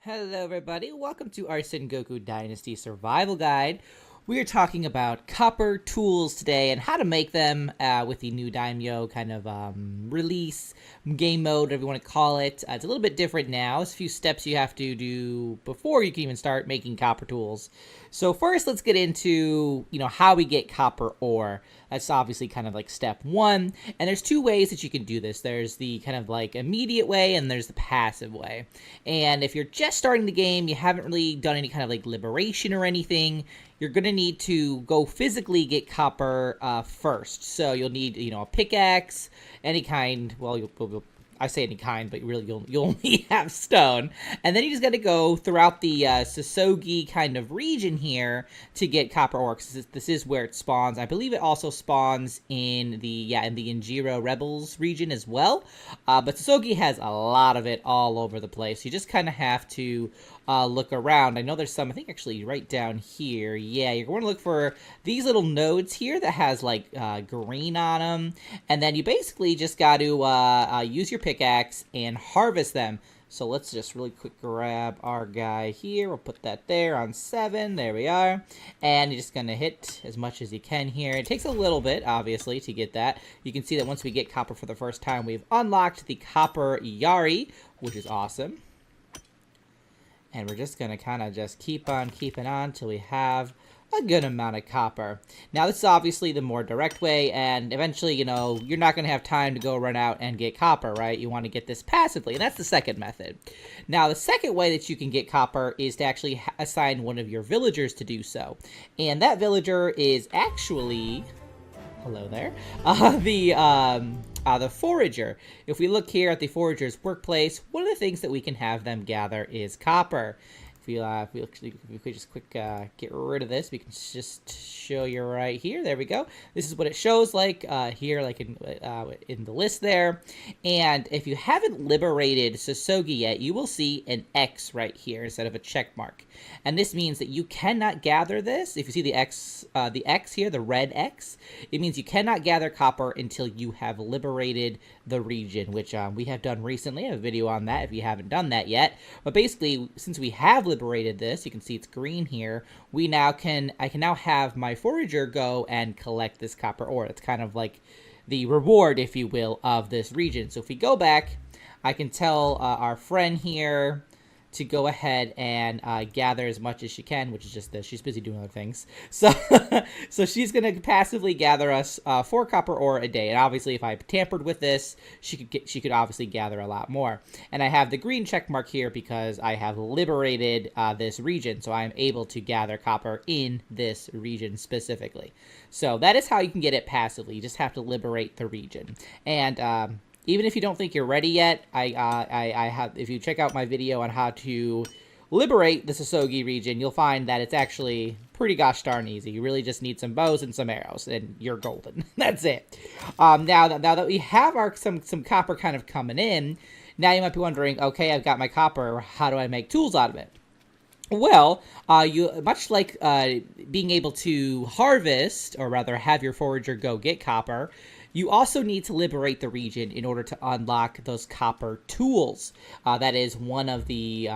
Hello everybody, welcome to our Sengoku Dynasty Survival Guide. We are talking about copper tools today and how to make them with the new Daimyo kind of release, game mode, whatever you want to call it. It's a little bit different now. There's a few steps you have to do before you can even start making copper tools. So first, let's get into, how we get copper ore. That's obviously kind of like step one. And there's two ways that you can do this. There's the kind of like immediate way and there's the passive way. And if you're just starting the game, you haven't really done any kind of like liberation or anything, you're going to need to go physically get copper first. So you'll need, a pickaxe, any kind. Well, I say any kind, but really you'll only have stone. And then you just got to go throughout the Sasogi kind of region here to get copper ore. Because this is where it spawns. I believe it also spawns in the Injiro Rebels region as well. But Sasogi has a lot of it all over the place. You just kind of have to look around. I know there's some, I think actually right down here. Yeah, you're going to look for these little nodes here that has like green on them. And then you basically just got to use your pickaxe and harvest them. So let's just really quick grab our guy here. We'll put that there on 7. There we are. And you're just going to hit as much as you can here. It takes a little bit, obviously, to get that. You can see that once we get copper for the first time, we've unlocked the copper Yari, which is awesome. And we're just going to kind of just keep on keeping on till we have a good amount of copper. Now, this is obviously the more direct way, and eventually, you're not going to have time to go run out and get copper, right? You want to get this passively, and that's the second method. Now, the second way that you can get copper is to actually assign one of your villagers to do so. And that villager is actually... Hello there. The forager. If we look here at the forager's workplace, one of the things that we can have them gather is copper. If we just quick get rid of this, we can just show you right here. There we go. This is what it shows like here, like in the list there. And if you haven't liberated Sasogi yet, you will see an X right here instead of a check mark. And this means that you cannot gather this. If you see the X here, the red X, it means you cannot gather copper until you have liberated the region, which we have done recently. I have a video on that if you haven't done that yet. But basically, since we have liberated this, you can see it's green here. I can now have my forager go and collect this copper ore. It's kind of like the reward, if you will, of this region. So if we go back, I can tell our friend here to go ahead and gather as much as she can, which is just this. She's busy doing other things. So so she's going to passively gather us 4 copper ore a day. And obviously, if I tampered with this, she could obviously gather a lot more. And I have the green check mark here because I have liberated this region. So I'm able to gather copper in this region specifically. So that is how you can get it passively. You just have to liberate the region. And even if you don't think you're ready yet, if you check out my video on how to liberate the Sasogi region, you'll find that it's actually pretty gosh darn easy. You really just need some bows and some arrows, and you're golden. That's it. Now that we have some copper kind of coming in, now you might be wondering, okay, I've got my copper. How do I make tools out of it? Well, much like being able to harvest, or rather have your forager go get copper, you also need to liberate the region in order to unlock those copper tools. That is one of the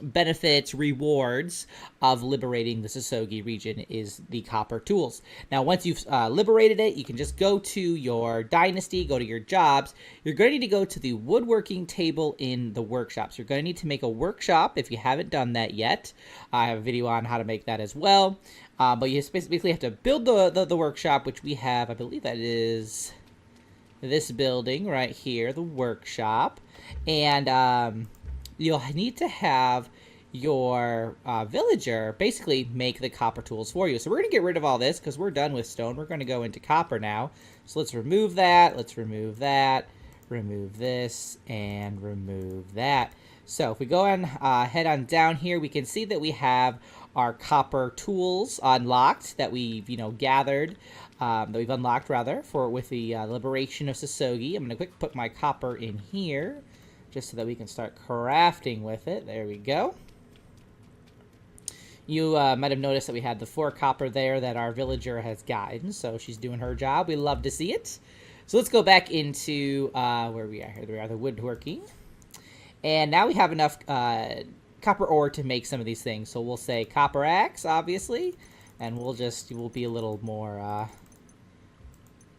benefits, rewards of liberating the Sasogi region is the copper tools. Now, once you've liberated it, you can just go to your dynasty, go to your jobs. You're going to need to go to the woodworking table in the workshops. You're going to need to make a workshop if you haven't done that yet. I have a video on how to make that as well. But you basically have to build the workshop, which we have, I believe that is this building right here, the workshop. And you'll need to have your villager basically make the copper tools for you. So we're going to get rid of all this because we're done with stone. We're going to go into copper now. So let's remove that. Let's remove that. Remove this and remove that. So if we go and head on down here, we can see that we have our copper tools unlocked that we've gathered, that we've unlocked rather with the liberation of Sasogi. I'm going to quick put my copper in here just so that we can start crafting with it. There we go. You might have noticed that we had the 4 copper there that our villager has gotten, so she's doing her job. We love to see it. So let's go back into where we are here. There we are, the woodworking. And now we have enough copper ore to make some of these things. So we'll say copper axe, obviously, and we'll be a little more,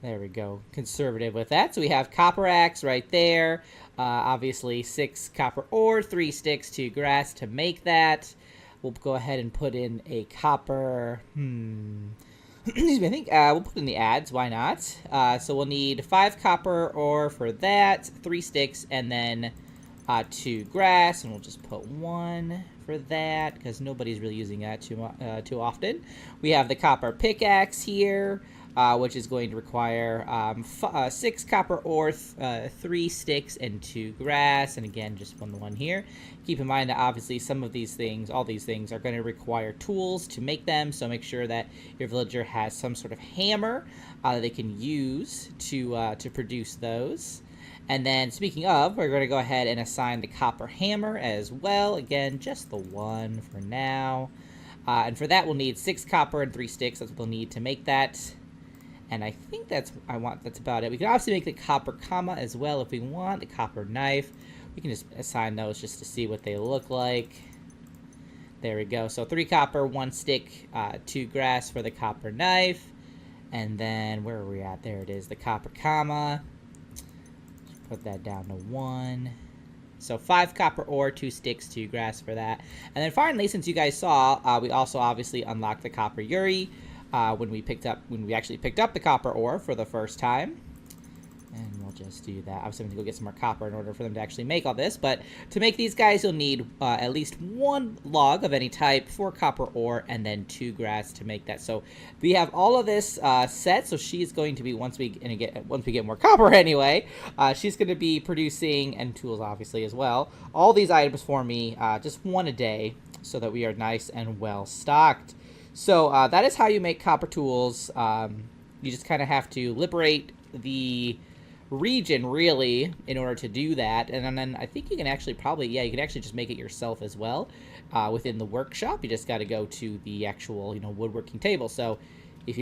there we go, conservative with that. So we have copper axe right there. Obviously 6 copper ore, 3 sticks, 2 grass to make that. We'll go ahead and put in a copper, excuse me, I think we'll put in the adds, why not? So we'll need 5 copper ore for that, 3 sticks, and then 2 grass, and we'll just put 1 for that, because nobody's really using that too often. We have the copper pickaxe here, which is going to require 6 copper ore, 3 sticks, and 2 grass, and again, just 1 here. Keep in mind that obviously some of these things, all these things, are going to require tools to make them, so make sure that your villager has some sort of hammer that they can use to produce those. And then, speaking of, we're going to go ahead and assign the copper hammer as well. Again, just the 1 for now. And for that, we'll need 6 copper and 3 sticks. That's what we'll need to make that. And I think that's about it. We can obviously make the copper comma as well if we want. The copper knife. We can just assign those just to see what they look like. There we go. So 3 copper, 1 stick, 2 grass for the copper knife. And then, where are we at? There it is, the copper comma. Put that down to 1. So 5 copper ore, 2 sticks, 2 grass for that. And then finally, since you guys saw, we also obviously unlocked the copper Yuri when we actually picked up the copper ore for the first time. And we'll just do that. Obviously, I'm going to go get some more copper in order for them to actually make all this. But to make these guys, you'll need at least 1 log of any type, 4 copper ore, and then 2 grass to make that. So we have all of this set. So she's going to be, once we get more copper anyway, she's going to be producing, and tools obviously as well, all these items for me, just 1 a day, so that we are nice and well stocked. So that is how you make copper tools. You just kind of have to liberate the region, really, in order to do that. And then I think you can actually you can actually just make it yourself as well within the workshop. You just got to go to the actual, woodworking table. So if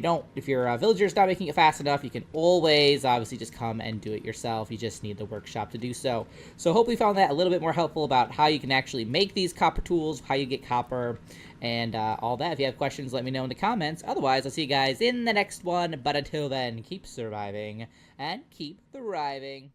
your villager's not making it fast enough, you can always obviously just come and do it yourself. You just need the workshop to do so. So hopefully you found that a little bit more helpful about how you can actually make these copper tools, how you get copper, and all that. If you have questions, let me know in the comments. Otherwise, I'll see you guys in the next one. But until then, keep surviving and keep thriving.